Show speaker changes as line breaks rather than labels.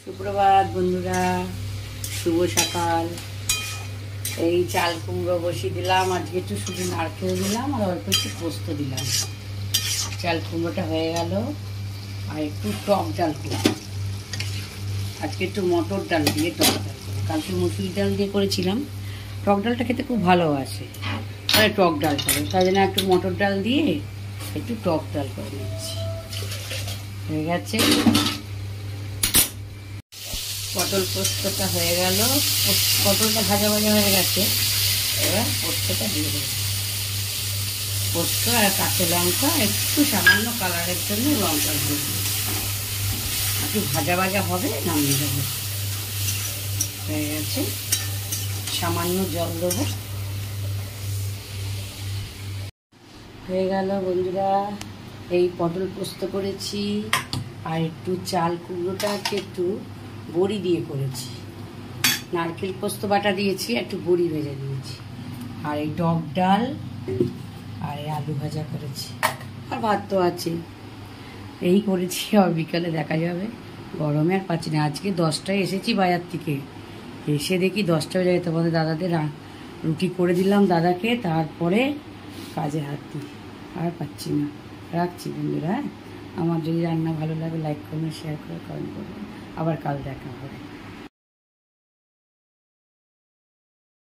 সুপ্রভাত বন্ধুরা, শুভ সকাল। এই চাল কুমড়ো বসিয়ে দিলাম। আজকে একটু শুধু নারকেল দিলাম আর অল্প একটু পোস্ত দিলাম। চাল কুমড়োটা হয়ে গেল। আর একটু টক ডাল করব। আজকে একটু মটর ডাল দিয়ে টক ডাল করবো। কালকে মুসুরি ডাল দিয়ে করেছিলাম। টক ডালটা খেতে খুব ভালোবাসে, তাহলে টক ডাল করে, তাই জন্য একটু মটর ডাল দিয়ে একটু টক ডাল করে নিচ্ছি। হয়ে গেছে। পটল পোস্তটা হয়ে গেল। পটলটা ভাজা ভাজা হয়ে গেছে। এবার পোস্তটা দিয়ে দেবো। পোস্ত আর কাঁচা লঙ্কা একটু সামান্য কালারের জন্য লঙ্কা দিয়ে দেবো। একটু ভাজা ভাজা হবে, নামিয়ে দেবো। হয়ে গেছে। সামান্য জল দেবো। হয়ে গেল বন্ধুরা। এই পটল পোস্ত করেছি আর একটু চাল কুমড়োটাকে একটু বড়ি দিয়ে করেছি। নারকেল পোস্ত বাটা দিয়েছি, একটু বড়ি ভেজে দিয়েছি। আর এই টক ডাল আর এই আলু ভাজা করেছি। আর ভাত তো আছে। এই করেছি। আর বিকালে দেখা যাবে। গরমে আর পাচ্ছি না। আজকে 10টায় এসেছি বাজার থেকে। এসে দেখি 10টা বেজে গেছে। তোমাদের দাদাদের রুটি করে দিলাম দাদাকে, তারপরে কাজে হাত দিই। আর পাচ্ছি না। রাখছি বন্ধুরা। আমার যদি রান্না ভালো লাগে লাইক করবেন, শেয়ার করে কমেন্ট করবেন। আবার কাল দেখা হবে।